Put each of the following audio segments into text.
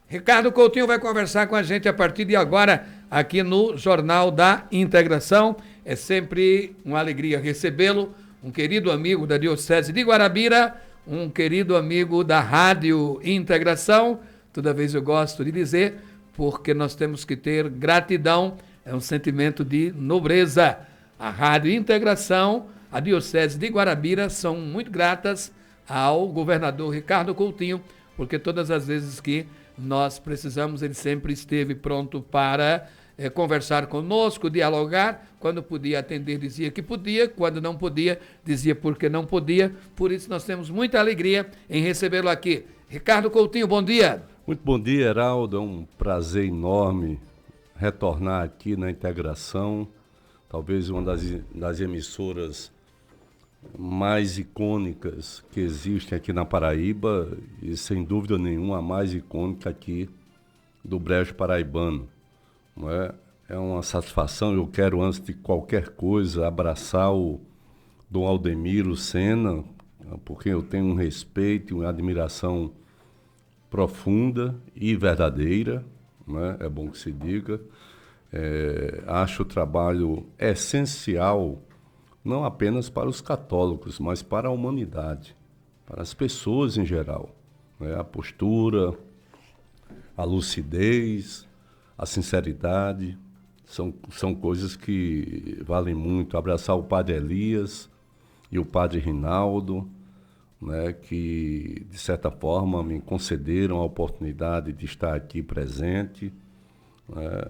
Ricardo Coutinho vai conversar com a gente a partir de agora aqui no Jornal da Integração. É sempre uma alegria recebê-lo, um querido amigo da Diocese de Guarabira, um querido amigo da Rádio Integração. Toda vez eu gosto de dizer, porque nós temos que ter gratidão, é um sentimento de nobreza. A Rádio Integração, a Diocese de Guarabira são muito gratas ao governador Ricardo Coutinho, porque todas as vezes que nós precisamos, ele sempre esteve pronto para conversar conosco, dialogar. Quando podia atender, dizia que podia. Quando não podia, dizia porque não podia. Por isso, nós temos muita alegria em recebê-lo aqui. Ricardo Coutinho, bom dia. Muito bom dia, Heraldo. É um prazer enorme retornar aqui na Integração, talvez uma das emissoras mais icônicas que existem aqui na Paraíba e, sem dúvida nenhuma, a mais icônica aqui do Brejo Paraibano. Não é? É uma satisfação. Eu quero, antes de qualquer coisa, abraçar o Dom Aldemiro Sena, porque eu tenho um respeito e uma admiração profunda e verdadeira, não é? É bom que se diga. Acho o trabalho essencial, não apenas para os católicos, mas para a humanidade, para as pessoas em geral. Né? A postura, a lucidez, a sinceridade, são coisas que valem muito. Abraçar o Padre Elias e o Padre Rinaldo, né, que, de certa forma, me concederam a oportunidade de estar aqui presente, né,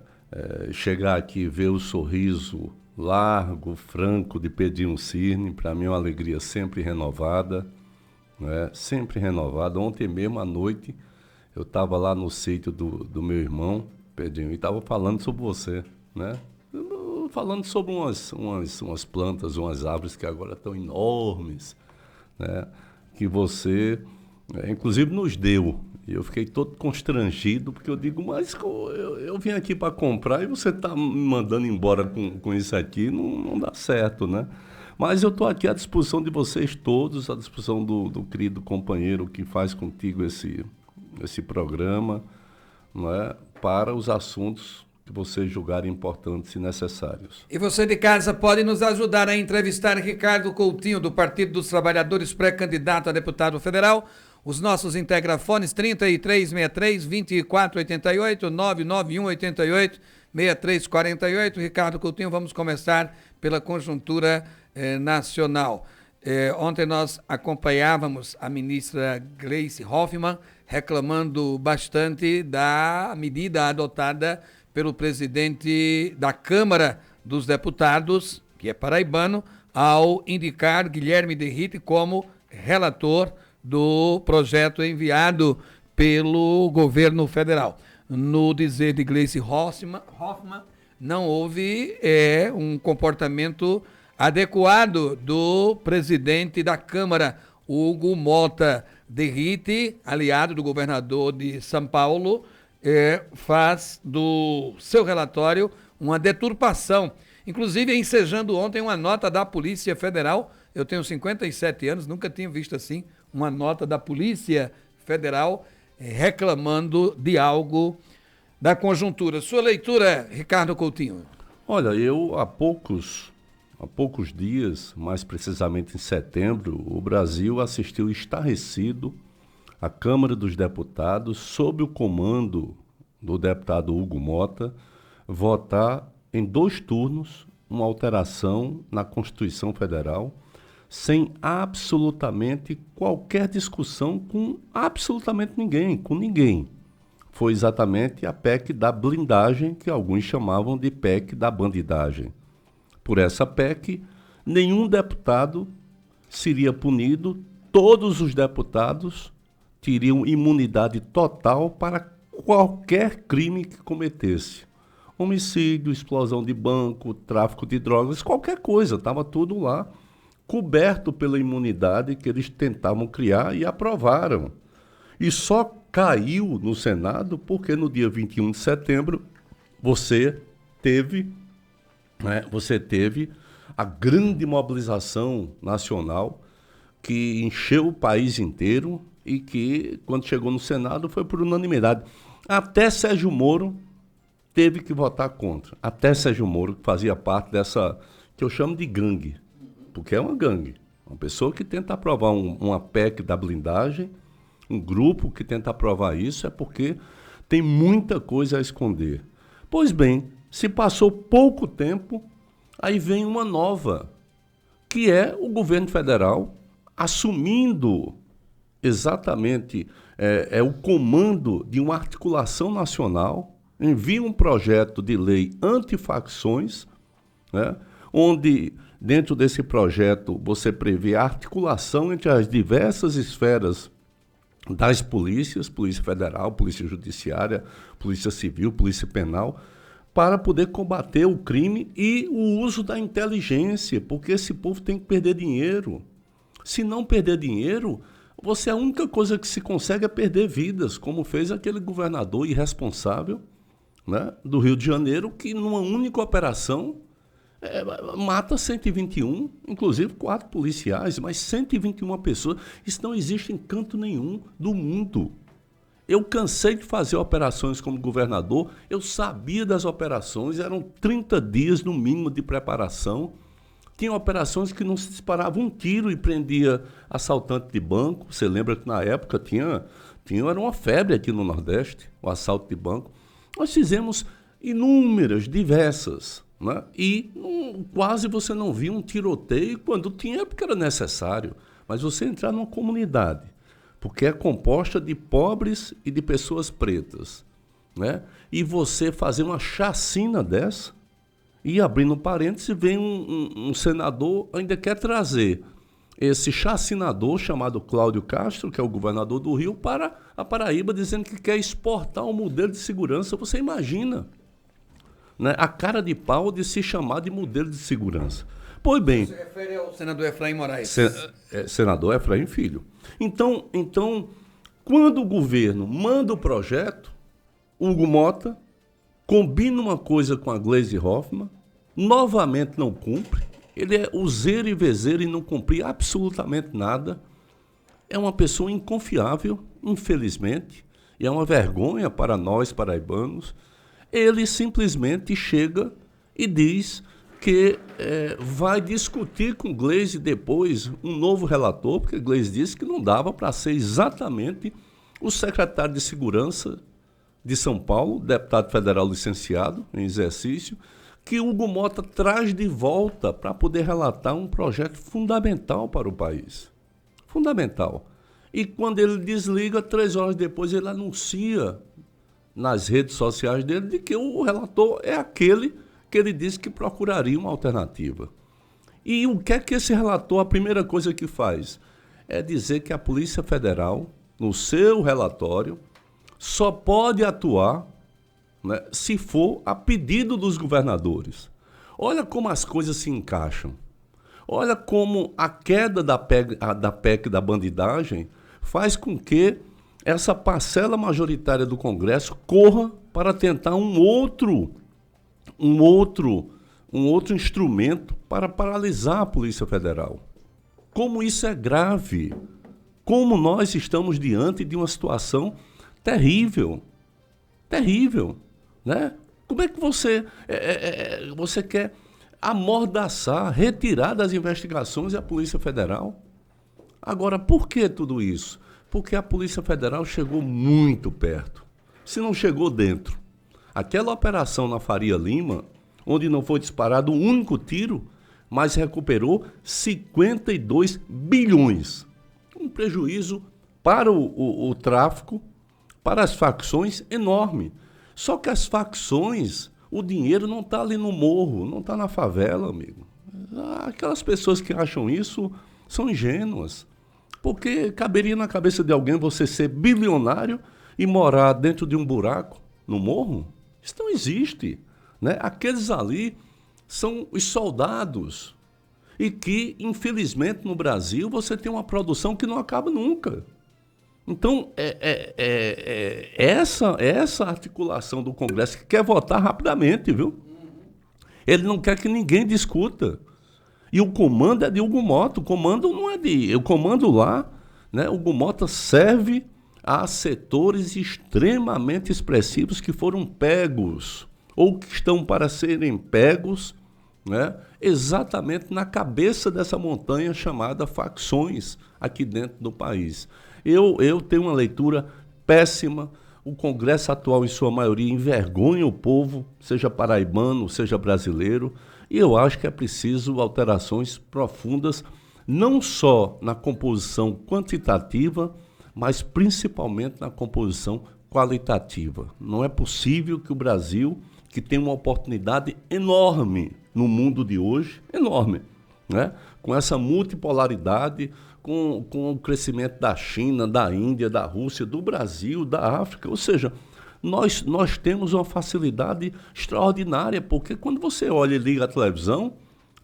chegar aqui e ver o sorriso largo, franco de Pedrinho Cirne, para mim é uma alegria sempre renovada, né, sempre renovada. Ontem mesmo à noite eu estava lá no sítio do meu irmão, Pedrinho, e estava falando sobre você, né? Falando sobre umas plantas, umas árvores que agora estão enormes, né? Que você, inclusive, nos deu. E eu fiquei todo constrangido, porque eu digo, mas eu vim aqui para comprar e você está me mandando embora com isso aqui, não dá certo, né? Mas eu estou aqui à disposição de vocês todos, à disposição do querido companheiro que faz contigo esse programa, não é? Para os assuntos que vocês julgarem importantes e necessários. E você de casa pode nos ajudar a entrevistar Ricardo Coutinho, do Partido dos Trabalhadores, pré-candidato a deputado federal. Os nossos integrafones 3363-2488, 99188-6348. Ricardo Coutinho, vamos começar pela conjuntura nacional. Ontem nós acompanhávamos a ministra Gleisi Hoffmann reclamando bastante da medida adotada pelo presidente da Câmara dos Deputados, que é paraibano, ao indicar Guilherme Derrite como relator do projeto enviado pelo governo federal. No dizer de Gleisi Hoffmann, não houve um comportamento adequado do presidente da Câmara, Hugo Mota Derrite, aliado do governador de São Paulo, faz do seu relatório uma deturpação. Inclusive, ensejando ontem uma nota da Polícia Federal. Eu tenho 57 anos, nunca tinha visto assim uma nota da Polícia Federal reclamando de algo da conjuntura. Sua leitura, Ricardo Coutinho? Olha, eu há poucos dias, mais precisamente em setembro, o Brasil assistiu estarrecido a Câmara dos Deputados, sob o comando do deputado Hugo Mota, votar em 2 turnos uma alteração na Constituição Federal, sem absolutamente qualquer discussão com absolutamente ninguém, com ninguém. Foi exatamente a PEC da blindagem, que alguns chamavam de PEC da bandidagem. Por essa PEC, nenhum deputado seria punido, todos os deputados teriam imunidade total para qualquer crime que cometesse. Homicídio, explosão de banco, tráfico de drogas, qualquer coisa, estava tudo lá, coberto pela imunidade que eles tentavam criar e aprovaram. E só caiu no Senado porque no dia 21 de setembro você teve a grande mobilização nacional que encheu o país inteiro e que, quando chegou no Senado, foi por unanimidade. Até Sérgio Moro teve que votar contra. Até Sérgio Moro, que fazia parte dessa, que eu chamo de gangue, porque é uma gangue. Uma pessoa que tenta aprovar uma PEC da blindagem, um grupo que tenta aprovar isso, é porque tem muita coisa a esconder. Pois bem, se passou pouco tempo, aí vem uma nova, que é o governo federal assumindo exatamente o comando de uma articulação nacional, envia um projeto de lei antifacções, né, onde, dentro desse projeto, você prevê a articulação entre as diversas esferas das polícias, Polícia Federal, Polícia Judiciária, Polícia Civil, Polícia Penal, para poder combater o crime e o uso da inteligência, porque esse povo tem que perder dinheiro. Se não perder dinheiro, a única coisa que se consegue é perder vidas, como fez aquele governador irresponsável, né, do Rio de Janeiro, que numa única operação mata 121, inclusive 4 policiais, mas 121 pessoas. Isso não existe em canto nenhum do mundo. Eu cansei de fazer operações como governador, eu sabia das operações, eram 30 dias no mínimo de preparação. Tinha operações que não se disparava um tiro e prendia assaltante de banco. Você lembra que na época era uma febre aqui no Nordeste, o assalto de banco. Nós fizemos inúmeras, diversas, né? E quase você não via um tiroteio, quando tinha, porque era necessário. Mas você entrar numa comunidade, porque é composta de pobres e de pessoas pretas, né? E você fazer uma chacina dessa, e abrindo parênteses, vem um senador, ainda quer trazer esse chacinador chamado Cláudio Castro, que é o governador do Rio, para a Paraíba, dizendo que quer exportar um modelo de segurança. Você imagina, né, a cara de pau de se chamar de modelo de segurança. Pois bem... Você refere ao senador Efraim Moraes. Senador Efraim Filho. Então, quando o governo manda o projeto, Hugo Mota combina uma coisa com a Gleisi Hoffmann, novamente não cumpre. Ele é useiro e vezeiro e não cumprir absolutamente nada. É uma pessoa inconfiável, infelizmente, e é uma vergonha para nós paraibanos. Ele simplesmente chega e diz que vai discutir com Gleisi depois um novo relator, porque Gleisi disse que não dava para ser exatamente o secretário de Segurança de São Paulo, deputado federal licenciado em exercício, que Hugo Mota traz de volta para poder relatar um projeto fundamental para o país. Fundamental. E quando ele desliga, 3 horas depois ele anuncia nas redes sociais dele de que o relator é aquele que ele disse que procuraria uma alternativa. E o que é que esse relator, a primeira coisa que faz? É dizer que a Polícia Federal, no seu relatório, só pode atuar, né, se for a pedido dos governadores. Olha como as coisas se encaixam. Olha como a queda da PEC da bandidagem faz com que essa parcela majoritária do Congresso corra para tentar um outro instrumento para paralisar a Polícia Federal. Como isso é grave. Como nós estamos diante de uma situação terrível. Terrível. Né? Como é que você quer amordaçar, retirar das investigações a Polícia Federal? Agora, por que tudo isso? Porque a Polícia Federal chegou muito perto. Se não chegou dentro. Aquela operação na Faria Lima, onde não foi disparado um único tiro, mas recuperou 52 bilhões. Um prejuízo para o tráfico, para as facções, enorme. Só que as facções, o dinheiro não está ali no morro, não está na favela, amigo. Aquelas pessoas que acham isso são ingênuas. Porque caberia na cabeça de alguém você ser bilionário e morar dentro de um buraco no morro? Isso não existe. Né? Aqueles ali são os soldados. E que, infelizmente, no Brasil, você tem uma produção que não acaba nunca. Então, essa articulação do Congresso que quer votar rapidamente, viu? Ele não quer que ninguém discuta. E o comando é de Hugo Mota. O comando não é de... O comando lá, né? Hugo Mota serve há setores extremamente expressivos que foram pegos, ou que estão para serem pegos, né, exatamente na cabeça dessa montanha chamada facções aqui dentro do país. Eu tenho uma leitura péssima. O Congresso atual, em sua maioria, envergonha o povo, seja paraibano, seja brasileiro, e eu acho que é preciso alterações profundas, não só na composição quantitativa, mas principalmente na composição qualitativa. Não é possível que o Brasil, que tem uma oportunidade enorme no mundo de hoje, enorme, né? Com essa multipolaridade, com o crescimento da China, da Índia, da Rússia, do Brasil, da África, ou seja, nós temos uma facilidade extraordinária, porque quando você olha e liga a televisão,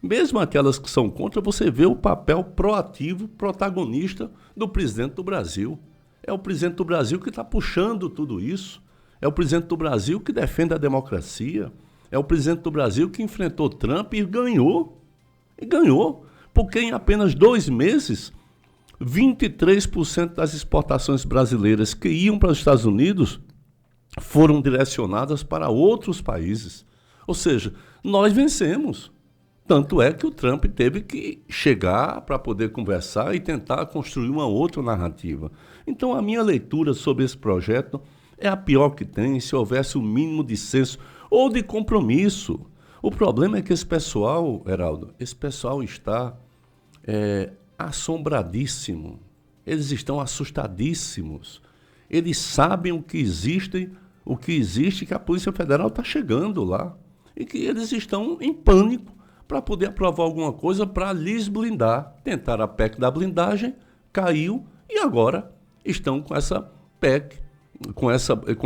mesmo aquelas que são contra, você vê o papel proativo, protagonista do presidente do Brasil. É o presidente do Brasil que está puxando tudo isso. É o presidente do Brasil que defende a democracia. É o presidente do Brasil que enfrentou Trump e ganhou. E ganhou. Porque em apenas 2 meses, 23% das exportações brasileiras que iam para os Estados Unidos foram direcionadas para outros países. Ou seja, nós vencemos. Tanto é que o Trump teve que chegar para poder conversar e tentar construir uma outra narrativa. Então, a minha leitura sobre esse projeto é a pior que tem, se houvesse o mínimo de senso ou de compromisso. O problema é que esse pessoal, Heraldo, esse pessoal está assombradíssimo. Eles estão assustadíssimos. Eles sabem o que existe, que a Polícia Federal está chegando lá. E que eles estão em pânico para poder aprovar alguma coisa para lhes blindar. Tentaram a PEC da blindagem, caiu, e agora estão com essa PEC, com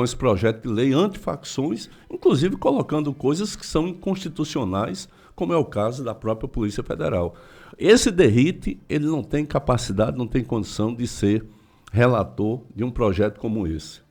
esse projeto de lei antifacções, inclusive colocando coisas que são inconstitucionais, como é o caso da própria Polícia Federal. Esse Derrite, ele não tem capacidade, não tem condição de ser relator de um projeto como esse.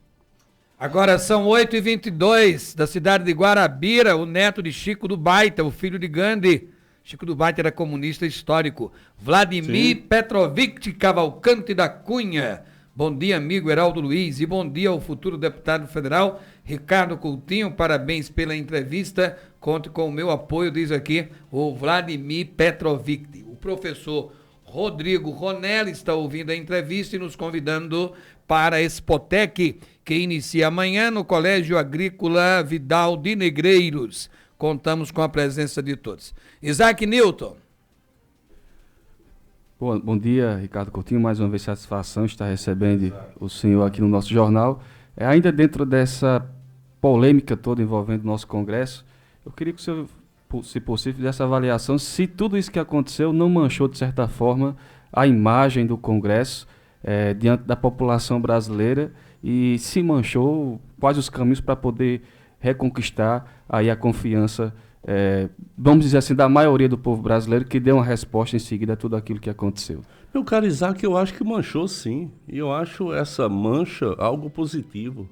Agora são 8h22, da cidade de Guarabira, o neto de Chico do Baita, o filho de Gandhi. Chico do Baita era comunista histórico. Vladimir Petrovich Cavalcante da Cunha. Bom dia, amigo Heraldo Luiz, e bom dia ao futuro deputado federal Ricardo Coutinho. Parabéns pela entrevista. Conte com o meu apoio, diz aqui o Vladimir Petrovich. O professor Rodrigo Ronelli está ouvindo a entrevista e nos convidando para a Expotec, que inicia amanhã no Colégio Agrícola Vidal de Negreiros. Contamos com a presença de todos. Isaac Newton. Bom dia, Ricardo Coutinho. Mais uma vez, satisfação estar recebendo o senhor aqui no nosso jornal. Ainda dentro dessa polêmica toda envolvendo o nosso Congresso, eu queria que o senhor, se possível, fizesse avaliação se tudo isso que aconteceu não manchou, de certa forma, a imagem do Congresso diante da população brasileira, e se manchou, quais os caminhos para poder reconquistar aí a confiança, vamos dizer assim, da maioria do povo brasileiro, que deu uma resposta em seguida a tudo aquilo que aconteceu. Meu caro Isaac, eu acho que manchou sim, e eu acho essa mancha algo positivo,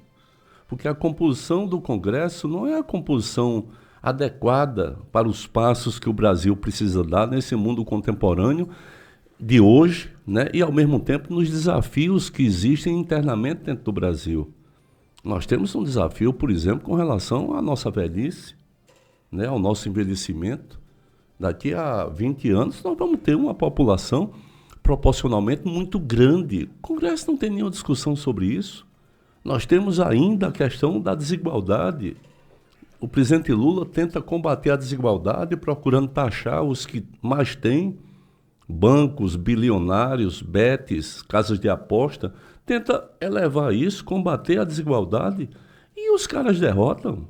porque a composição do Congresso não é a composição adequada para os passos que o Brasil precisa dar nesse mundo contemporâneo de hoje, né? E ao mesmo tempo nos desafios que existem internamente dentro do Brasil. Nós temos um desafio, por exemplo, com relação à nossa velhice, né? Ao nosso envelhecimento. Daqui a 20 anos nós vamos ter uma população proporcionalmente muito grande. O Congresso não tem nenhuma discussão sobre isso. Nós temos ainda a questão da desigualdade. O presidente Lula tenta combater a desigualdade procurando taxar os que mais têm, bancos, bilionários, betes, casas de aposta, tenta elevar isso, combater a desigualdade, e os caras derrotam.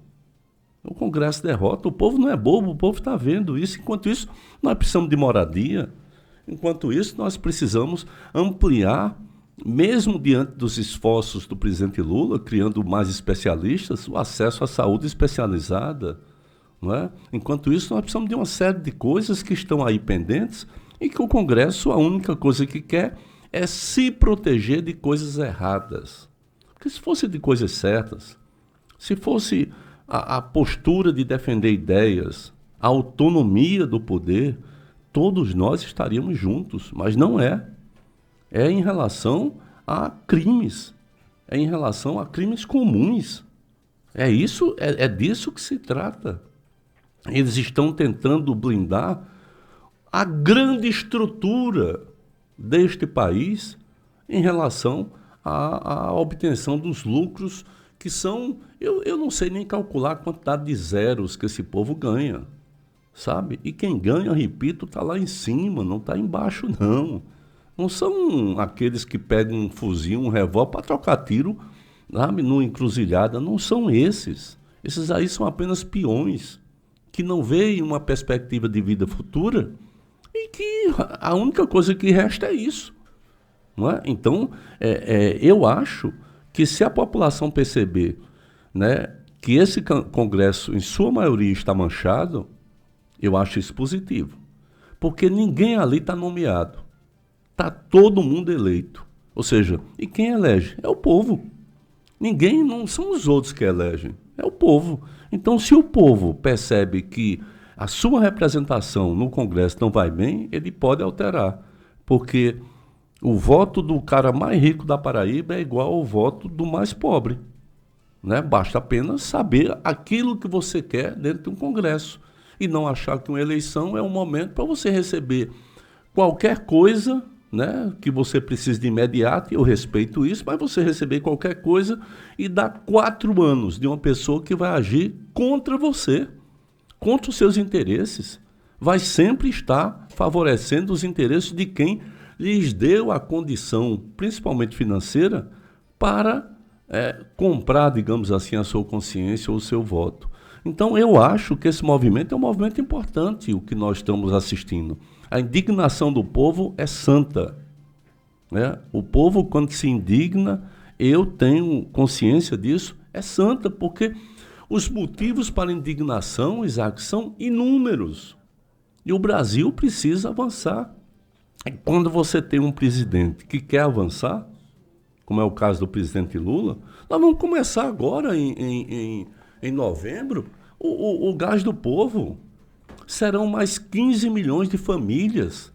O Congresso derrota. O povo não é bobo, o povo está vendo isso. Enquanto isso, nós precisamos de moradia. Enquanto isso, nós precisamos ampliar, mesmo diante dos esforços do presidente Lula, criando mais especialistas, o acesso à saúde especializada. Não é? Enquanto isso, nós precisamos de uma série de coisas que estão aí pendentes, e que o Congresso, a única coisa que quer é se proteger de coisas erradas. Porque se fosse de coisas certas, se fosse a postura de defender ideias, a autonomia do poder, todos nós estaríamos juntos, mas não é. É em relação a crimes, é em relação a crimes comuns. É isso, é disso que se trata. Eles estão tentando blindar a grande estrutura deste país em relação à obtenção dos lucros que são... Eu não sei nem calcular a quantidade de zeros que esse povo ganha, sabe? E quem ganha, repito, está lá em cima, não está embaixo, não. Não são aqueles que pegam um fuzil, um revólver para trocar tiro, sabe, numa encruzilhada. Não são esses. Esses aí são apenas peões que não veem uma perspectiva de vida futura e que a única coisa que resta é isso. Não é? Então, eu acho que se a população perceber, né, que esse Congresso, em sua maioria, está manchado, eu acho isso positivo. Porque ninguém ali está nomeado. Está todo mundo eleito. Ou seja, e quem elege? É o povo. Ninguém, não são os outros que elegem, é o povo. Então, se o povo percebe que a sua representação no Congresso não vai bem, ele pode alterar. Porque o voto do cara mais rico da Paraíba é igual ao voto do mais pobre. Né? Basta apenas saber aquilo que você quer dentro de um Congresso. E não achar que uma eleição é um momento para você receber qualquer coisa, né, que você precisa de imediato, eu respeito isso, mas você receber qualquer coisa e dar 4 anos de uma pessoa que vai agir contra você, contra os seus interesses, vai sempre estar favorecendo os interesses de quem lhes deu a condição, principalmente financeira, para comprar, digamos assim, a sua consciência ou o seu voto. Então, eu acho que esse movimento é um movimento importante, o que nós estamos assistindo. A indignação do povo é santa. Né? O povo, quando se indigna, eu tenho consciência disso, é santa, porque os motivos para indignação, Isaac, são inúmeros. E o Brasil precisa avançar. E quando você tem um presidente que quer avançar, como é o caso do presidente Lula, nós vamos começar agora, em novembro, o gás do povo. Serão mais 15 milhões de famílias,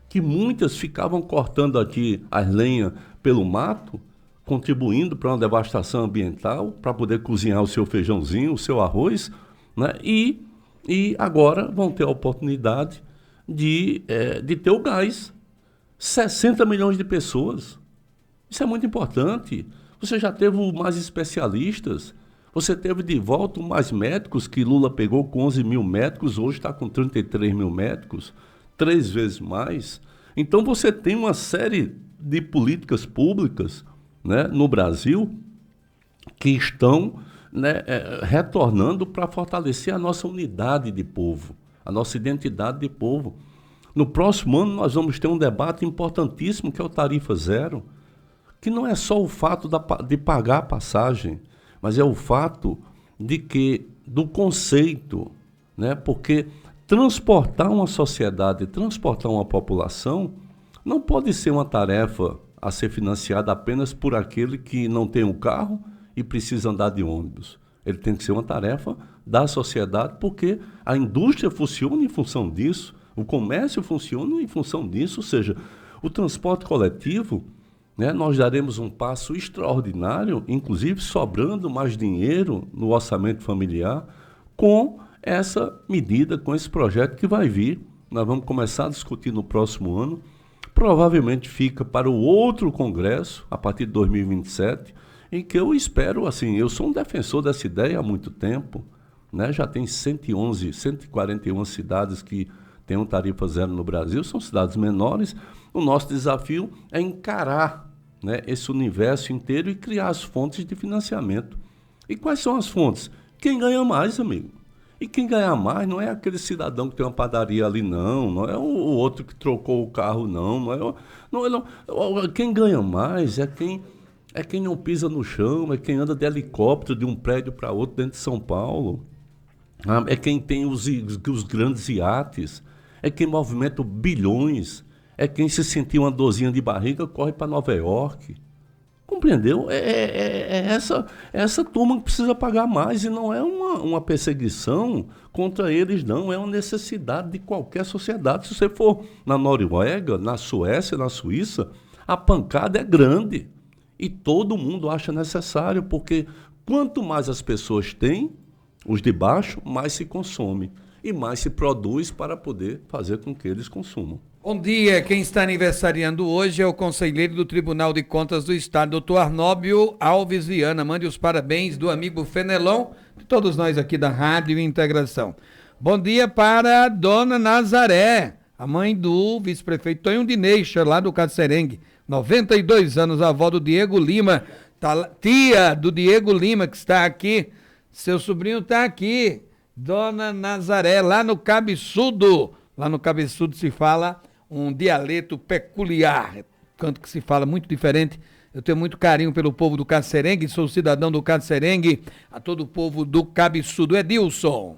que muitas ficavam cortando aqui as lenhas pelo mato, contribuindo para uma devastação ambiental, para poder cozinhar o seu feijãozinho, o seu arroz, né? E agora vão ter a oportunidade de ter o gás. 60 milhões de pessoas. Isso é muito importante. Você já teve mais especialistas, você teve de volta mais médicos, que Lula pegou com 11 mil médicos, hoje está com 33 mil médicos, 3 vezes mais. Então você tem uma série de políticas públicas, né, no Brasil que estão, né, retornando para fortalecer a nossa unidade de povo, a nossa identidade de povo. No próximo ano nós vamos ter um debate importantíssimo, que é o Tarifa Zero, que não é só o fato de pagar a passagem, mas é o fato do conceito, né? Porque transportar uma sociedade, transportar uma população, não pode ser uma tarefa a ser financiada apenas por aquele que não tem um carro e precisa andar de ônibus. Ele tem que ser uma tarefa da sociedade, porque a indústria funciona em função disso, o comércio funciona em função disso, ou seja, o transporte coletivo, né, nós daremos um passo extraordinário, inclusive sobrando mais dinheiro no orçamento familiar, com essa medida, com esse projeto que vai vir. Nós vamos começar a discutir no próximo ano, provavelmente fica para o outro Congresso, a partir de 2027, em que eu espero, assim, eu sou um defensor dessa ideia há muito tempo, né? Já tem 141 cidades que têm uma tarifa zero no Brasil, são cidades menores. O nosso desafio é encarar, né, esse universo inteiro e criar as fontes de financiamento. E quais são as fontes? Quem ganha mais, amigo. E quem ganha mais não é aquele cidadão que tem uma padaria ali, não é o outro que trocou o carro, não. Quem ganha mais é quem não pisa no chão, é quem anda de helicóptero de um prédio para outro dentro de São Paulo, é quem tem os grandes iates, é quem movimenta bilhões, é quem se sentir uma dorzinha de barriga corre para Nova York. Compreendeu? Essa turma que precisa pagar mais, e não é uma perseguição contra eles, não. É uma necessidade de qualquer sociedade. Se você for na Noruega, na Suécia, na Suíça, a pancada é grande. E todo mundo acha necessário, porque quanto mais as pessoas têm, os de baixo, mais se consome e mais se produz para poder fazer com que eles consumam. Bom dia, quem está aniversariando hoje é o conselheiro do Tribunal de Contas do Estado, doutor Arnóbio Alves Viana. Mande os parabéns do amigo Fenelon, de todos nós aqui da Rádio Integração. Bom dia para a dona Nazaré, a mãe do vice-prefeito Tonho Dineixa, lá do Cacerengue, 92 anos, a avó do Diego Lima, tia do Diego Lima, que está aqui, seu sobrinho está aqui, dona Nazaré, lá no Cabeçudo. Lá no Cabeçudo se fala um dialeto peculiar, canto que se fala muito diferente. Eu tenho muito carinho pelo povo do Cacerengue, sou cidadão do Cacerengue, a todo o povo do Cabeçudo. Edilson.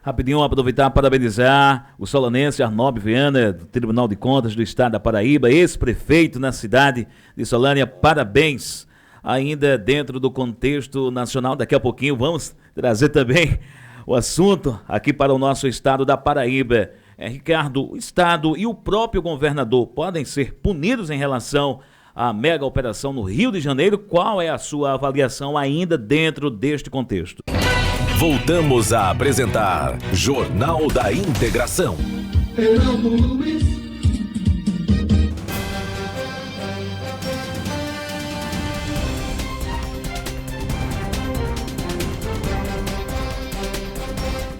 Rapidinho, aproveitar para parabenizar o solanense Arnóbio Viana, do Tribunal de Contas do Estado da Paraíba, ex-prefeito na cidade de Solânia. Parabéns. Ainda dentro do contexto nacional, daqui a pouquinho vamos trazer também o assunto aqui para o nosso estado da Paraíba. Ricardo, o estado e o próprio governador podem ser punidos em relação à mega operação no Rio de Janeiro. Qual é a sua avaliação ainda dentro deste contexto? Voltamos a apresentar Jornal da Integração.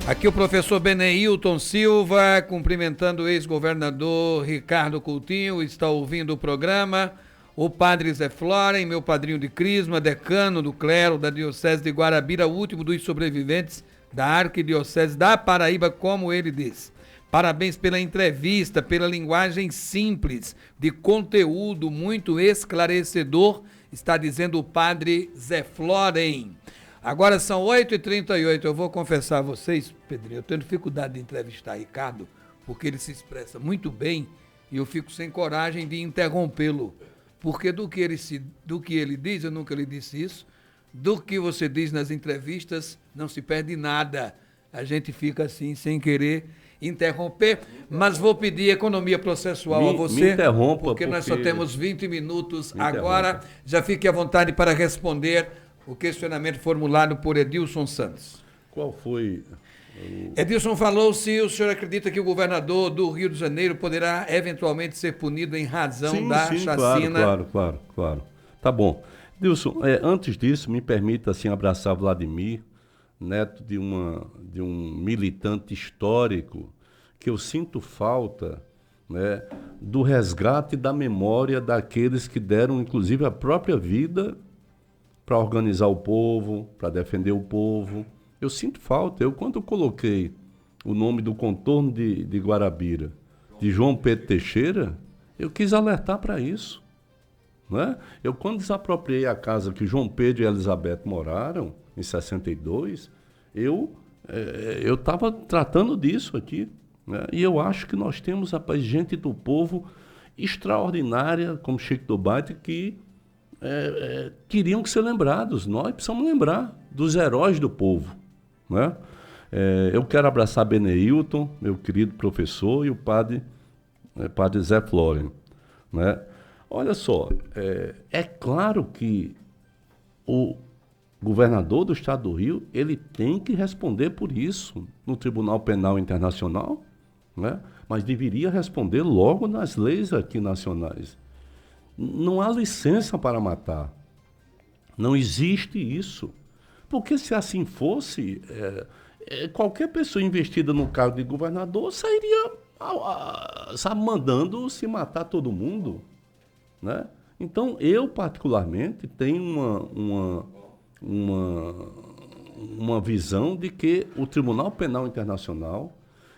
Aqui o professor Beneilton Silva, cumprimentando o ex-governador Ricardo Coutinho, está ouvindo o programa. O padre Zé Floren, meu padrinho de crisma, decano do clero da Diocese de Guarabira, o último dos sobreviventes da Arquidiocese da Paraíba, como ele diz. Parabéns pela entrevista, pela linguagem simples, de conteúdo muito esclarecedor, está dizendo o padre Zé Floren. Agora são 8h38, eu vou confessar a vocês, Pedrinho, eu tenho dificuldade de entrevistar Ricardo, porque ele se expressa muito bem e eu fico sem coragem de interrompê-lo. Porque do que ele diz, eu nunca lhe disse isso, do que você diz nas entrevistas, não se perde nada. A gente fica assim, sem querer interromper, mas vou pedir economia processual a você, me interrompa, porque nós só temos 20 minutos agora. Já fique à vontade para responder o questionamento formulado por Edilson Santos. Qual foi? Edilson falou se o senhor acredita que o governador do Rio de Janeiro poderá eventualmente ser punido em razão da chacina. Claro. Tá bom. Edilson, antes disso, me permita assim, abraçar Vladimir, neto de um militante histórico, que eu sinto falta, né, do resgate da memória daqueles que deram, inclusive, a própria vida para organizar o povo, para defender o povo. Eu sinto falta. Quando eu coloquei o nome do contorno de Guarabira, de João Pedro Teixeira, eu quis alertar para isso. Né? Eu, quando desapropriei a casa que João Pedro e Elizabeth moraram, em 62, eu estava tratando disso aqui. Né? E eu acho que nós temos, rapaz, gente do povo extraordinária, como Chico do Baita, que queriam que ser lembrados. Nós precisamos lembrar dos heróis do povo. Né? Eu quero abraçar Beneilton, meu querido professor, e o padre Zé Floren. Né? Olha só, é claro que o governador do estado do Rio, ele tem que responder por isso no Tribunal Penal Internacional, né? Mas deveria responder logo nas leis aqui nacionais. Não há licença para matar. Não existe isso. Porque se assim fosse, qualquer pessoa investida no cargo de governador sairia mandando se matar todo mundo. Né? Então, eu particularmente tenho uma visão de que o Tribunal Penal Internacional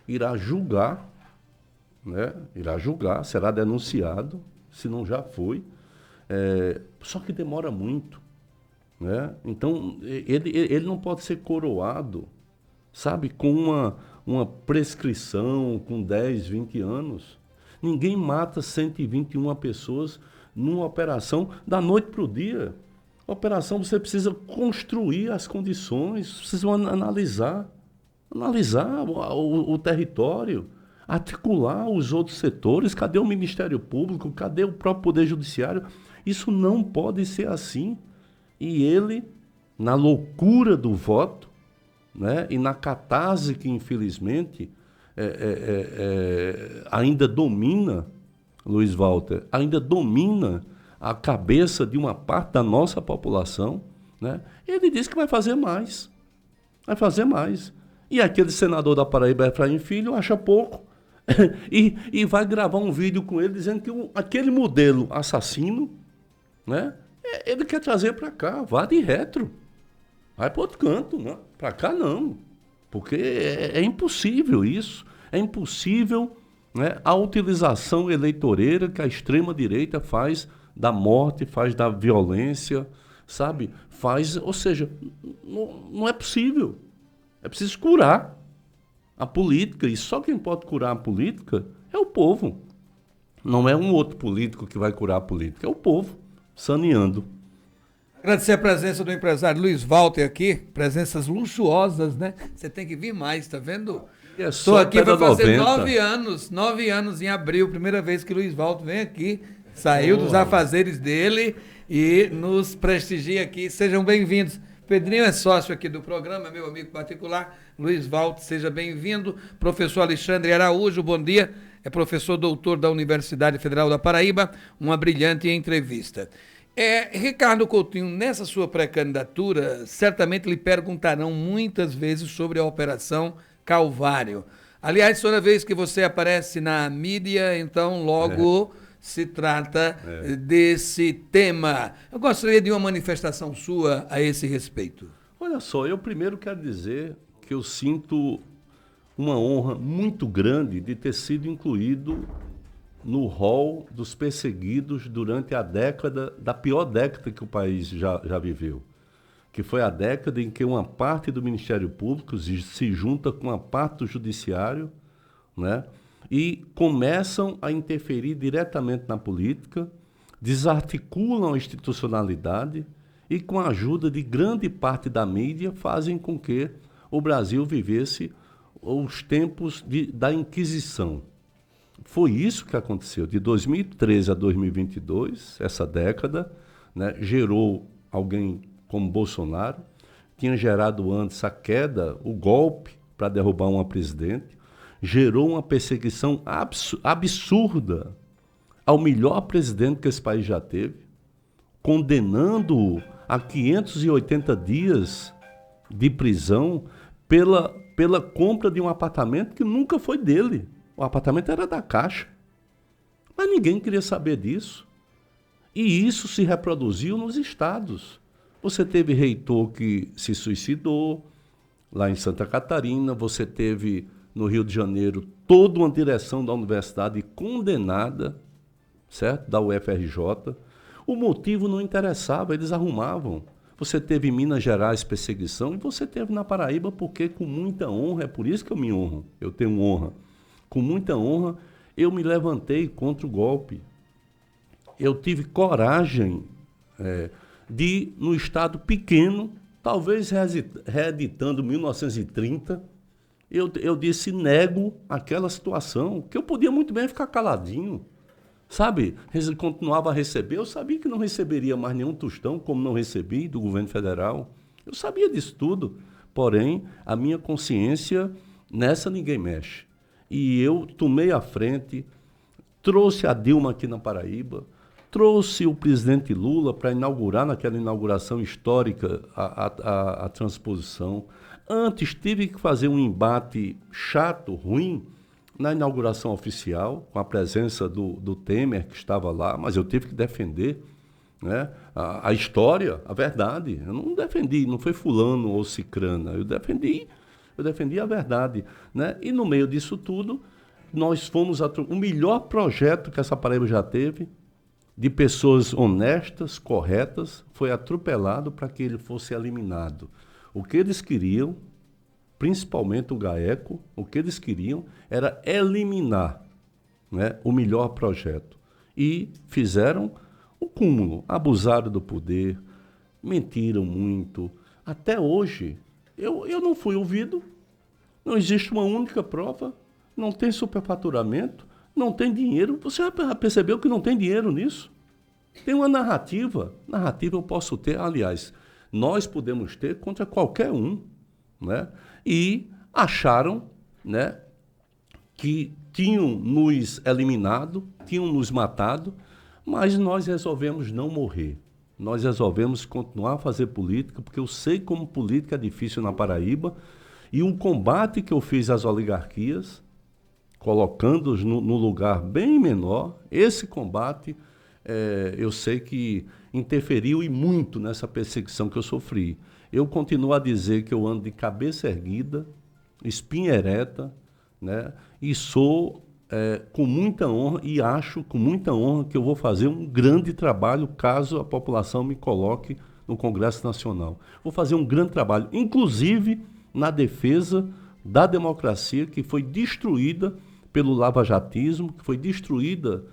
irá julgar, né? Será denunciado, se não já foi, só que demora muito. Né? Então, ele não pode ser coroado, sabe, com uma prescrição, com 10, 20 anos. Ninguém mata 121 pessoas numa operação da noite para o dia. Operação, você precisa construir as condições, precisa analisar o território, articular os outros setores. Cadê o Ministério Público? Cadê o próprio Poder Judiciário? Isso não pode ser assim. E ele, na loucura do voto, né, e na catarse que, infelizmente, ainda domina, Luiz Walter, ainda domina a cabeça de uma parte da nossa população, né, ele disse que vai fazer mais. Vai fazer mais. E aquele senador da Paraíba, Efraim Filho, acha pouco. e vai gravar um vídeo com ele dizendo que aquele modelo assassino, né, ele quer trazer para cá, vá de retro. Vai para outro canto, né? Para cá não. Porque é impossível isso. É impossível, né, a utilização eleitoreira que a extrema-direita faz da morte, faz da violência, sabe? Ou seja, não é possível. É preciso curar a política. E só quem pode curar a política é o povo. Não é um outro político que vai curar a política, é o povo, saneando. Agradecer a presença do empresário Luiz Walter aqui, presenças luxuosas, né? Você tem que vir mais, tá vendo? Estou aqui para fazer 9 anos em abril, primeira vez que Luiz Walter vem aqui, saiu dos afazeres dele e nos prestigia aqui. Sejam bem-vindos. Pedrinho é sócio aqui do programa, é meu amigo particular. Luiz Walter, seja bem-vindo. Professor Alexandre Araújo, bom dia. É professor doutor da Universidade Federal da Paraíba, uma brilhante entrevista. Ricardo Coutinho, nessa sua pré-candidatura, certamente lhe perguntarão muitas vezes sobre a Operação Calvário. Aliás, toda vez que você aparece na mídia, então logo se trata desse tema. Eu gostaria de uma manifestação sua a esse respeito. Olha só, eu primeiro quero dizer que eu sinto uma honra muito grande de ter sido incluído no rol dos perseguidos durante a da pior década que o país já viveu, que foi a década em que uma parte do Ministério Público se junta com uma parte do Judiciário, né, e começam a interferir diretamente na política, desarticulam a institucionalidade e, com a ajuda de grande parte da mídia, fazem com que o Brasil vivesse os tempos da Inquisição. Foi isso que aconteceu. De 2013 a 2022, essa década, né, gerou alguém como Bolsonaro, tinha gerado antes a queda, o golpe para derrubar uma presidente, gerou uma perseguição absurda ao melhor presidente que esse país já teve, condenando-o a 580 dias de prisão pela compra de um apartamento que nunca foi dele. O apartamento era da Caixa. Mas ninguém queria saber disso. E isso se reproduziu nos estados. Você teve reitor que se suicidou lá em Santa Catarina, você teve no Rio de Janeiro toda uma direção da universidade condenada, certo? Da UFRJ. O motivo não interessava, eles arrumavam. Você teve em Minas Gerais perseguição e você teve na Paraíba porque com muita honra, é por isso que eu me honro, eu tenho honra. Com muita honra, eu me levantei contra o golpe. Eu tive coragem de, no estado pequeno, talvez reeditando 1930, eu disse, nego aquela situação, que eu podia muito bem ficar caladinho. Sabe, continuava a receber, eu sabia que não receberia mais nenhum tostão, como não recebi do governo federal. Eu sabia disso tudo, porém, a minha consciência, nessa ninguém mexe. E eu tomei a frente, trouxe a Dilma aqui na Paraíba, trouxe o presidente Lula para inaugurar, naquela inauguração histórica, a transposição. Antes tive que fazer um embate chato, ruim, na inauguração oficial, com a presença do Temer, que estava lá, mas eu tive que defender, né, a história, a verdade. Eu não defendi, não foi fulano ou cicrana, eu defendi a verdade, né? E no meio disso tudo, nós fomos o melhor projeto que essa Paraíba já teve, de pessoas honestas, corretas, foi atropelado para que ele fosse eliminado. O que eles queriam, principalmente o GAECO, o que eles queriam era eliminar, né, o melhor projeto. E fizeram o cúmulo, abusaram do poder, mentiram muito. Até hoje, eu não fui ouvido, não existe uma única prova, não tem superfaturamento, não tem dinheiro. Você já percebeu que não tem dinheiro nisso? Tem uma narrativa. Narrativa eu posso ter, aliás, nós podemos ter contra qualquer um, né? E acharam, né, que tinham nos eliminado, tinham nos matado, mas nós resolvemos não morrer. Nós resolvemos continuar a fazer política, porque eu sei como política é difícil na Paraíba, e o combate que eu fiz às oligarquias, colocando-os no lugar bem menor, esse combate, eu sei que interferiu e muito nessa perseguição que eu sofri. Eu continuo a dizer que eu ando de cabeça erguida, espinha ereta, né? E sou com muita honra, e acho com muita honra que eu vou fazer um grande trabalho caso a população me coloque no Congresso Nacional. Vou fazer um grande trabalho, inclusive na defesa da democracia que foi destruída pelo lavajatismo, que foi destruída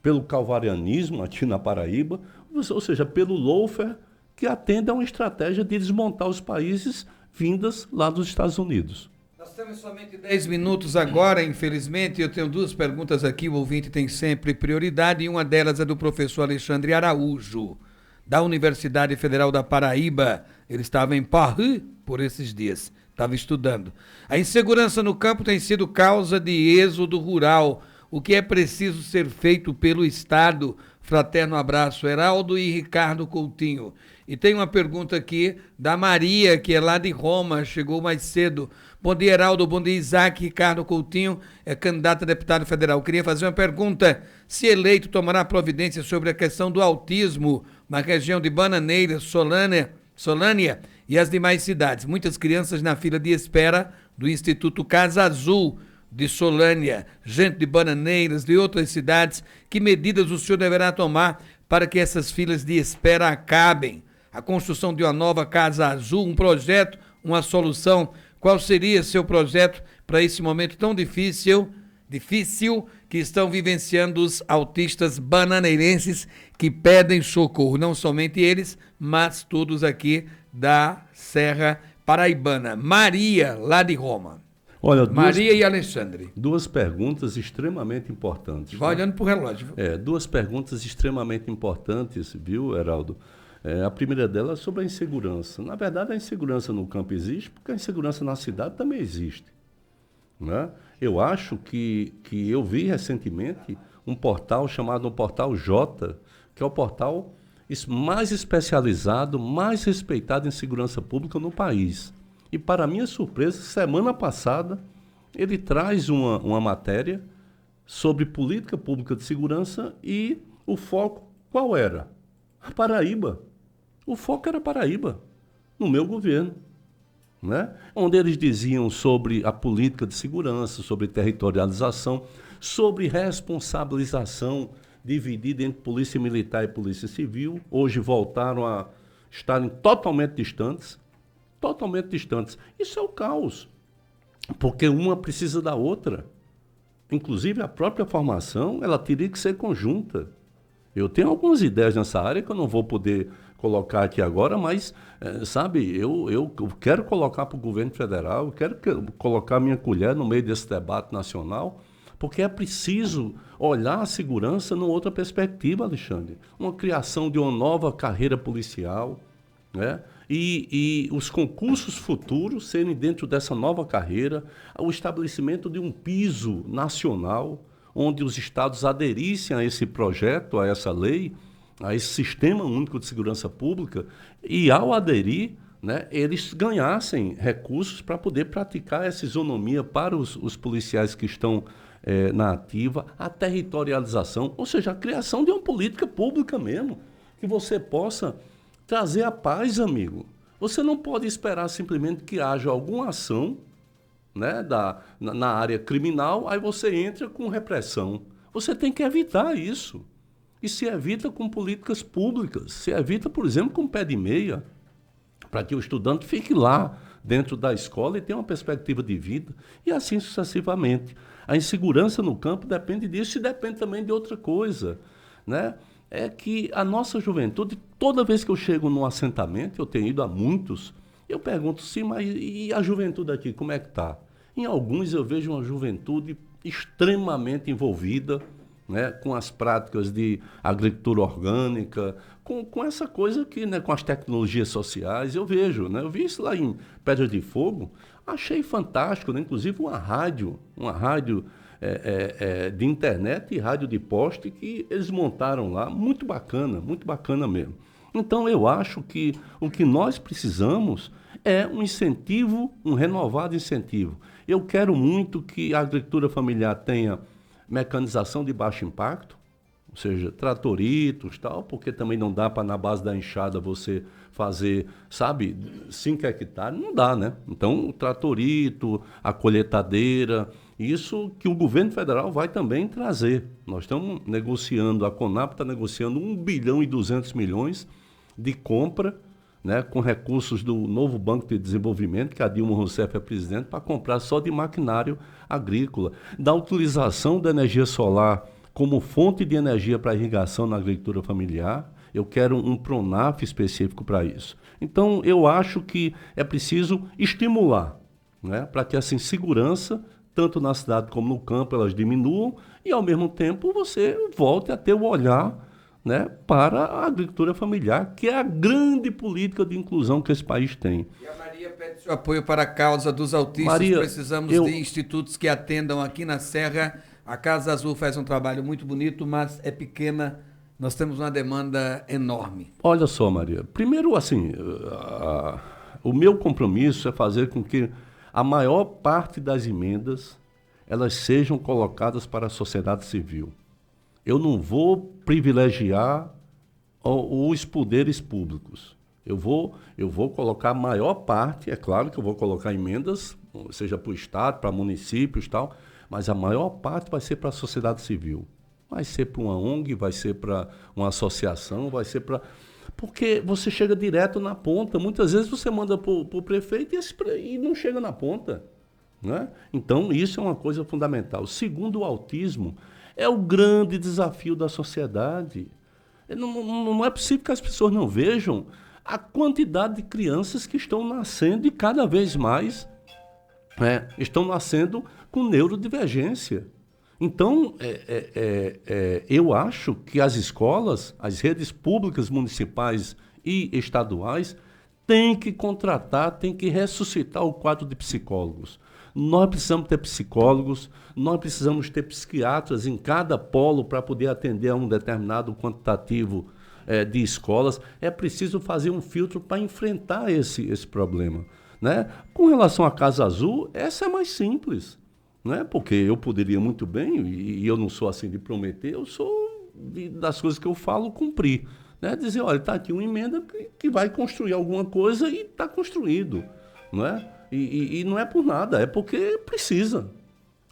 pelo calvarianismo aqui na Paraíba, ou seja, pelo lawfare, que atende a uma estratégia de desmontar os países vindas lá dos Estados Unidos. Nós temos somente 10 minutos agora, infelizmente. Eu tenho duas perguntas aqui, o ouvinte tem sempre prioridade, e uma delas é do professor Alexandre Araújo, da Universidade Federal da Paraíba. Ele estava em Paris por esses dias, estava estudando. A insegurança no campo tem sido causa de êxodo rural. O que é preciso ser feito pelo Estado? Fraterno abraço, Heraldo e Ricardo Coutinho. E tem uma pergunta aqui da Maria, que é lá de Roma, chegou mais cedo. Bom dia, Heraldo. Bom dia, Isaac. Ricardo Coutinho é candidato a deputado federal. Eu queria fazer uma pergunta. Se eleito, tomará providência sobre a questão do autismo na região de Bananeiras, Solânia e as demais cidades. Muitas crianças na fila de espera do Instituto Casa Azul de Solânia, gente de Bananeiras, de outras cidades. Que medidas o senhor deverá tomar para que essas filas de espera acabem? A construção de uma nova Casa Azul, um projeto, uma solução. Qual seria seu projeto para esse momento tão difícil que estão vivenciando os autistas bananeirenses que pedem socorro? Não somente eles, mas todos aqui da Serra Paraibana. Maria, lá de Roma. Olha, Maria e Alexandre. Duas perguntas extremamente importantes. Vai olhando para o relógio. Duas perguntas extremamente importantes, viu, Heraldo? A primeira delas é sobre a insegurança. Na verdade, a insegurança no campo existe, porque a insegurança na cidade também existe, né? Eu acho que eu vi recentemente um portal chamado Portal J, que é o portal mais especializado, mais respeitado em segurança pública no país. E, para minha surpresa, semana passada, ele traz uma matéria sobre política pública de segurança e o foco qual era? A Paraíba. O foco era Paraíba, no meu governo, né? Onde eles diziam sobre a política de segurança, sobre territorialização, sobre responsabilização dividida entre polícia militar e polícia civil. Hoje voltaram a estarem totalmente distantes. Totalmente distantes. Isso é o caos, porque uma precisa da outra. Inclusive, a própria formação, ela teria que ser conjunta. Eu tenho algumas ideias nessa área que eu não vou poder colocar aqui agora, mas, sabe, eu quero colocar para o governo federal, eu quero colocar minha colher no meio desse debate nacional, porque é preciso olhar a segurança numa outra perspectiva, Alexandre. Uma criação de uma nova carreira policial, né? E os concursos futuros serem dentro dessa nova carreira, o estabelecimento de um piso nacional, onde os estados aderissem a esse projeto, a essa lei, a esse Sistema Único de Segurança Pública, e ao aderir, né, eles ganhassem recursos para poder praticar essa isonomia para os policiais que estão na ativa, a territorialização, ou seja, a criação de uma política pública mesmo, que você possa trazer a paz, amigo. Você não pode esperar simplesmente que haja alguma ação, né, na área criminal, aí você entra com repressão. Você tem que evitar isso. E se evita com políticas públicas. Se evita, por exemplo, com pé de meia, para que o estudante fique lá dentro da escola e tenha uma perspectiva de vida, e assim sucessivamente. A insegurança no campo depende disso e depende também de outra coisa, né? É que a nossa juventude, toda vez que eu chego num assentamento, eu tenho ido a muitos, eu pergunto, sim, mas e a juventude aqui, como é que está? Em alguns eu vejo uma juventude extremamente envolvida, né, com as práticas de agricultura orgânica, com essa coisa aqui, né, com as tecnologias sociais. Eu vejo, né, eu vi isso lá em Pedra de Fogo, achei fantástico, né, inclusive uma rádio de internet e rádio de poste que eles montaram lá, muito bacana mesmo. Então eu acho que o que nós precisamos é um incentivo, um renovado incentivo. Eu quero muito que a agricultura familiar tenha mecanização de baixo impacto, ou seja, tratoritos, tal, porque também não dá para, na base da enxada, você fazer, 5 hectares, não dá, né? Então, o tratorito, a colheitadeira, isso que o governo federal vai também trazer. Nós estamos negociando, a Conab está negociando 1,2 bilhão de compra, né, com recursos do novo Banco de Desenvolvimento, que a Dilma Rousseff é presidente, para comprar só de maquinário agrícola, da utilização da energia solar como fonte de energia para irrigação na agricultura familiar. Eu quero um PRONAF específico para isso. Então, eu acho que é preciso estimular, né, para que essa insegurança, tanto na cidade como no campo, elas diminuam e, ao mesmo tempo, você volte a ter o olhar, né, para a agricultura familiar, que é a grande política de inclusão que esse país tem. E a Maria pede seu apoio para a causa dos autistas. Maria, precisamos de institutos que atendam aqui na Serra. A Casa Azul faz um trabalho muito bonito, mas é pequena. Nós temos uma demanda enorme. Olha só, Maria. Primeiro, assim, o meu compromisso é fazer com que a maior parte das emendas elas sejam colocadas para a sociedade civil. Eu não vou privilegiar os poderes públicos. Eu vou colocar a maior parte, é claro que eu vou colocar emendas, seja para o Estado, para municípios e tal, mas a maior parte vai ser para a sociedade civil. Vai ser para uma ONG, vai ser para uma associação, vai ser para... Porque você chega direto na ponta. Muitas vezes você manda para o prefeito e não chega na ponta, né? Então, isso é uma coisa fundamental. Segundo, o autismo é o grande desafio da sociedade. Não é possível que as pessoas não vejam a quantidade de crianças que estão nascendo e cada vez mais estão nascendo com neurodivergência. Então, eu acho que as escolas, as redes públicas, municipais e estaduais, têm que contratar, têm que ressuscitar o quadro de psicólogos. Nós precisamos ter psicólogos, nós precisamos ter psiquiatras em cada polo para poder atender a um determinado quantitativo de escolas. É preciso fazer um filtro para enfrentar esse problema, né? Com relação à Casa Azul, essa é mais simples, né? Porque eu poderia muito bem, e eu não sou assim de prometer, eu sou das coisas que eu falo, cumprir, né? Dizer, olha, está aqui uma emenda que vai construir alguma coisa e está construído, não é? E não é por nada, é porque precisa.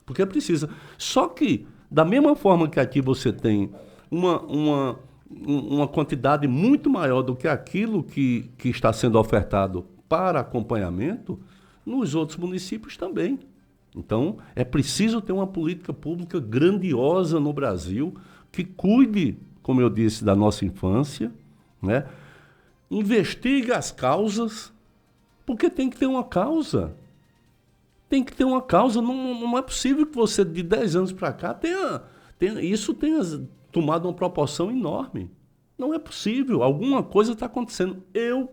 Porque precisa. Só que, da mesma forma que aqui você tem uma quantidade muito maior do que aquilo que está sendo ofertado para acompanhamento, nos outros municípios também. Então, é preciso ter uma política pública grandiosa no Brasil, que cuide, como eu disse, da nossa infância, né? Investigue as causas, porque tem que ter uma causa. Tem que ter uma causa. Não é possível que você, de 10 anos para cá, tenha tomado uma proporção enorme. Não é possível. Alguma coisa está acontecendo. Eu,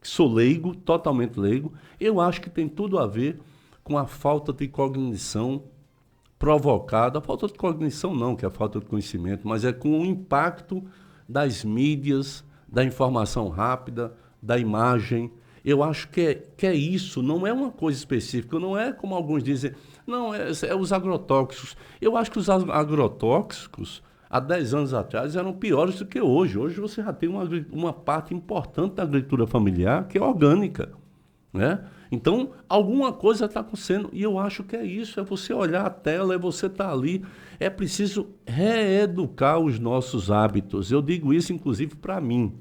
que sou leigo, totalmente leigo, eu acho que tem tudo a ver com a falta de cognição provocada. A falta de cognição não, que é a falta de conhecimento, mas é com o impacto das mídias, da informação rápida, da imagem. Eu acho que é isso, não é uma coisa específica, não é como alguns dizem, não, é os agrotóxicos. Eu acho que os agrotóxicos, há 10 anos atrás, eram piores do que hoje. Hoje você já tem uma parte importante da agricultura familiar que é orgânica, né? Então, alguma coisa está acontecendo, e eu acho que é isso, é você olhar a tela, é você estar ali. É preciso reeducar os nossos hábitos. Eu digo isso, inclusive, para mim.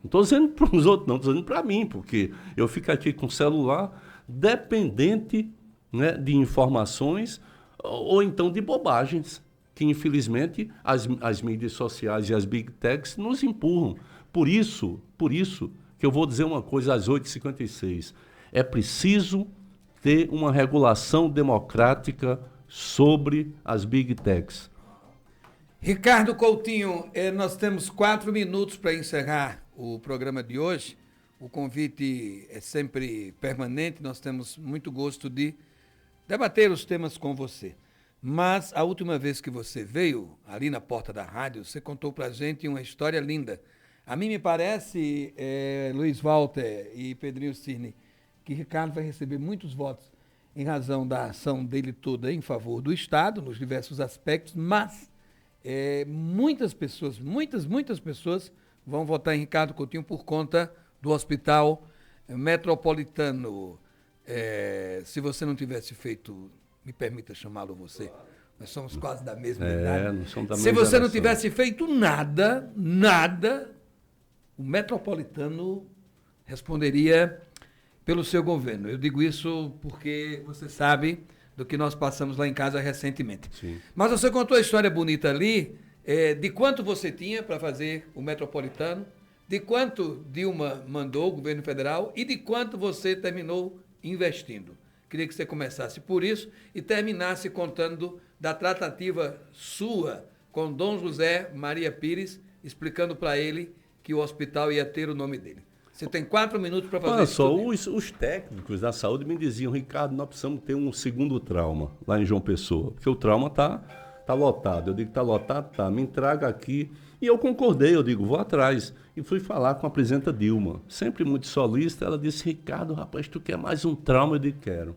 Não estou dizendo para os outros, não, estou dizendo para mim, porque eu fico aqui com o celular dependente, né, de informações ou então de bobagens, que infelizmente as mídias sociais e as big techs nos empurram. Por isso que eu vou dizer uma coisa às 8h56. É preciso ter uma regulação democrática sobre as big techs. Ricardo Coutinho, nós temos 4 minutos para encerrar o programa de hoje. O convite é sempre permanente, nós temos muito gosto de debater os temas com você. Mas a última vez que você veio, ali na porta da rádio, você contou para a gente uma história linda. A mim me parece, Luiz Walter e Pedrinho Cirne, que Ricardo vai receber muitos votos em razão da ação dele toda em favor do Estado, nos diversos aspectos, mas muitas pessoas vão votar em Ricardo Coutinho por conta do Hospital Metropolitano. Se você não tivesse feito, me permita chamá-lo você, nós somos quase da mesma idade. Nós somos da Se mesma você não geração. tivesse feito nada, o Metropolitano responderia pelo seu governo. Eu digo isso porque você sabe do que nós passamos lá em casa recentemente. Sim. Mas você contou a história bonita ali, de quanto você tinha para fazer o Metropolitano, de quanto Dilma mandou o governo federal e de quanto você terminou investindo. Queria que você começasse por isso e terminasse contando da tratativa sua com Dom José Maria Pires, explicando para ele que o hospital ia ter o nome dele. Você tem 4 minutos para fazer isso. Olha só, os técnicos da saúde me diziam, Ricardo, nós precisamos ter um segundo trauma lá em João Pessoa, porque o trauma tá lotado. Eu digo, tá lotado? Tá, me entrega aqui. E eu concordei, eu digo, vou atrás. E fui falar com a presidenta Dilma, sempre muito solista. Ela disse, Ricardo, rapaz, tu quer mais um trauma? Eu digo, quero.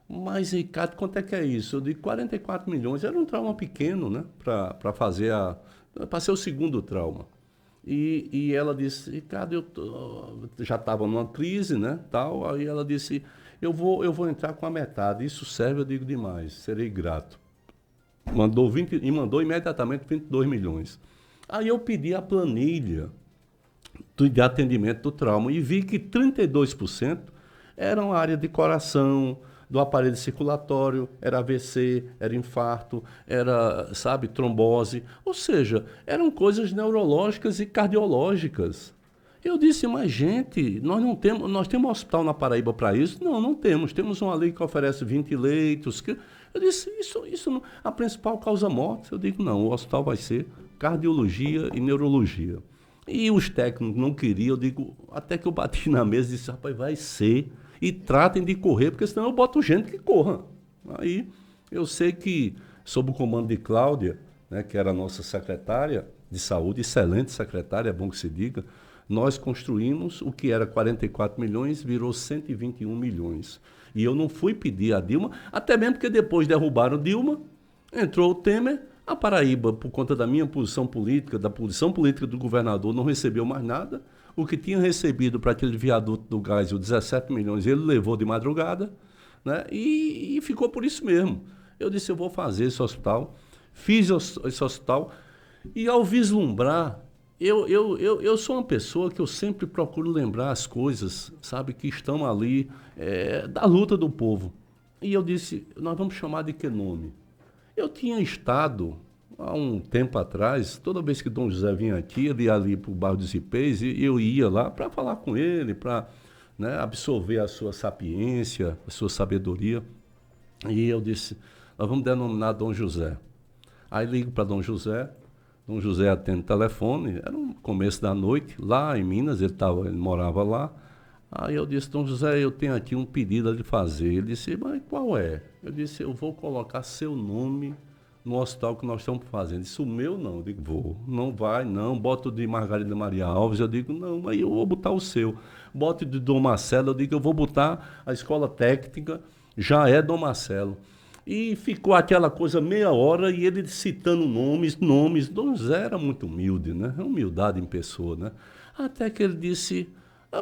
Mas, Ricardo, quanto é que é isso? Eu digo, 44 milhões. Era um trauma pequeno, né? Para fazer para ser o segundo trauma. E ela disse, Ricardo, eu já estava numa crise, né? Tal. Aí ela disse, eu vou entrar com a metade. Isso serve, eu digo, demais. Serei grato. Mandou imediatamente 22 milhões. Aí eu pedi a planilha de atendimento do trauma e vi que 32% eram área de coração, do aparelho circulatório, era AVC, era infarto, era, trombose. Ou seja, eram coisas neurológicas e cardiológicas. Eu disse, mas gente, nós temos um hospital na Paraíba para isso? Não temos. Temos uma lei que oferece 20 leitos. Eu disse, isso não, a principal causa morte. Eu digo, não, o hospital vai ser cardiologia e neurologia. E os técnicos não queriam, eu digo, até que eu bati na mesa e disse, rapaz, vai ser. E tratem de correr, porque senão eu boto gente que corra. Aí eu sei que, sob o comando de Cláudia, né, que era a nossa secretária de saúde, excelente secretária, é bom que se diga, nós construímos o que era 44 milhões, virou 121 milhões. E eu não fui pedir a Dilma, até mesmo porque depois derrubaram Dilma, entrou o Temer, a Paraíba, por conta da minha posição política, da posição política do governador, não recebeu mais nada. O que tinha recebido para aquele viaduto do gás, os 17 milhões, ele levou de madrugada, né? E ficou por isso mesmo. Eu disse, eu vou fazer esse hospital. Fiz esse hospital e ao vislumbrar, eu sou uma pessoa que eu sempre procuro lembrar as coisas, que estão ali, da luta do povo. E eu disse, nós vamos chamar de que nome? Eu tinha estado... Há um tempo atrás, toda vez que Dom José vinha aqui, ele ia ali para o bairro dos Ipês, e eu ia lá para falar com ele, para absorver a sua sapiência, a sua sabedoria. E eu disse, nós vamos denominar Dom José. Aí ligo para Dom José atende o telefone, era no começo da noite, lá em Minas, ele morava lá. Aí eu disse, Dom José, eu tenho aqui um pedido a lhe fazer. Ele disse, mas qual é? Eu disse, eu vou colocar seu nome no hospital que nós estamos fazendo. Isso o meu não. Eu digo, vou. Não vai, não. Boto de Margarida Maria Alves. Eu digo, não, mas eu vou botar o seu. Boto de Dom Marcelo. Eu digo, eu vou botar a escola técnica. Já é Dom Marcelo. E ficou aquela coisa meia hora e ele citando nomes. Dom José era muito humilde, né? Humildade em pessoa, né? Até que ele disse,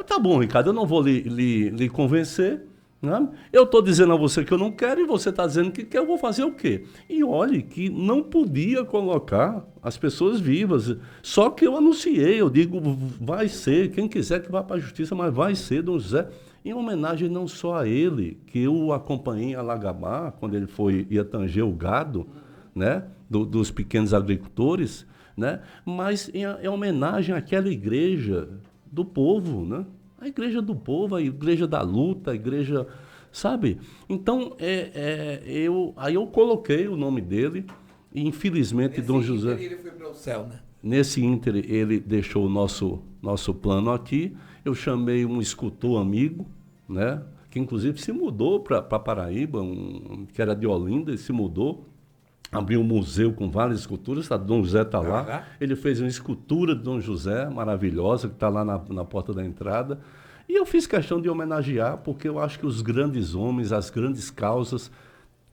tá bom, Ricardo, eu não vou lhe convencer. Né? Eu estou dizendo a você que eu não quero e você está dizendo que quer, eu vou fazer o quê? E olhe que não podia colocar as pessoas vivas, só que eu anunciei, eu digo, vai ser, quem quiser que vá para a justiça, mas vai ser Dom José, em homenagem não só a ele, que eu o acompanhei em Alagamar, quando ele ia tanger o gado, né, dos pequenos agricultores, né, mas em homenagem àquela igreja do povo, né? A igreja do povo, a igreja da luta, a igreja, sabe? Então, aí eu coloquei o nome dele E infelizmente Nesse Dom José... Inter, ele foi para o céu, né? Nesse ínter, ele deixou o nosso plano aqui. Eu chamei um escultor amigo, né, que inclusive se mudou para Paraíba, que era de Olinda, e se mudou. Abriu um museu com várias esculturas, Dom José está lá. Ele fez uma escultura de Dom José, maravilhosa, que está lá na porta da entrada. E eu fiz questão de homenagear, porque eu acho que os grandes homens, as grandes causas,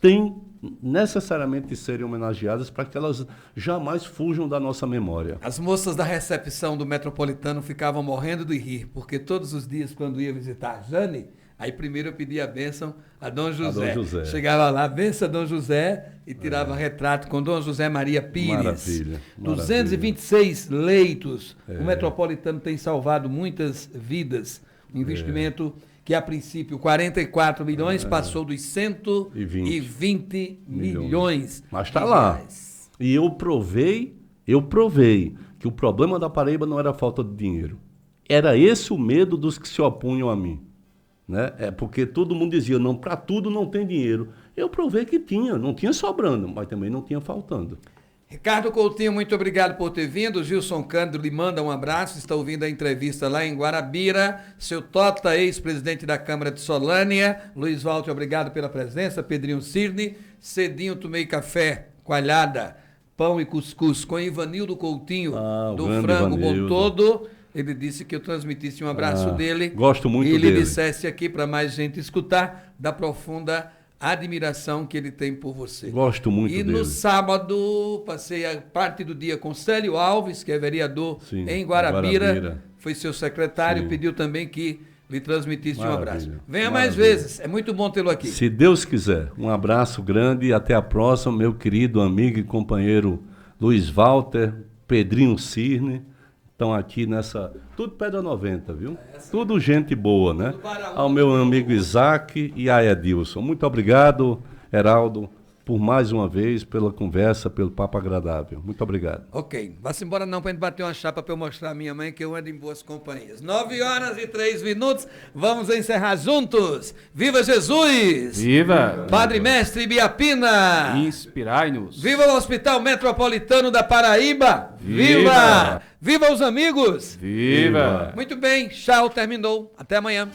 têm necessariamente de serem homenageadas para que elas jamais fujam da nossa memória. As moças da recepção do Metropolitano ficavam morrendo de rir, porque todos os dias, quando ia visitar a Jane, aí primeiro eu pedia a bênção a Dom José. Chegava lá, benção a Dom José, e tirava retrato com Dom José Maria Pires. Maravilha. 226 leitos. O Metropolitano tem salvado muitas vidas. Um investimento que, a princípio, 44 milhões, passou dos 120 milhões. Mas está lá. E eu provei que o problema da Paraíba não era a falta de dinheiro. Era esse o medo dos que se opunham a mim. Né? É porque todo mundo dizia, não, para tudo não tem dinheiro. Eu provei que tinha, não tinha sobrando, mas também não tinha faltando. Ricardo Coutinho, muito obrigado por ter vindo. Gilson Cândido lhe manda um abraço, está ouvindo a entrevista lá em Guarabira. Seu Tota, ex-presidente da Câmara de Solânia. Luiz Walter, obrigado pela presença. Pedrinho Cirne, cedinho tomei café, coalhada, pão e cuscuz com Ivanildo Coutinho, do Frango Bom Todo. Ele disse que eu transmitisse um abraço dele. Gosto muito dele. E ele dele. dissesse aqui para mais gente escutar da profunda admiração que ele tem por você. Gosto muito dele. E no sábado, passei a parte do dia com Célio Alves, que é vereador em Guarabira. Foi seu secretário, pediu também que lhe transmitisse um abraço. Venha mais vezes, é muito bom tê-lo aqui. Se Deus quiser, um abraço grande e até a próxima, meu querido amigo e companheiro Luiz Walter, Pedrinho Cirne. Estão aqui nessa... Tudo Pedra 90, viu? Tudo gente boa, né? Ao meu amigo Isaac e a Edilson. Muito obrigado, Heraldo, por mais uma vez, pela conversa, pelo papo agradável. Muito obrigado. Ok. Vá-se embora não, para a gente bater uma chapa para eu mostrar a minha mãe que eu ando em boas companhias. 9h03. Vamos encerrar juntos. Viva Jesus! Viva! Padre Mestre Biapina! Inspirai-nos! Viva o Hospital Metropolitano da Paraíba! Viva! Viva os amigos! Viva! Muito bem, tchau, terminou. Até amanhã.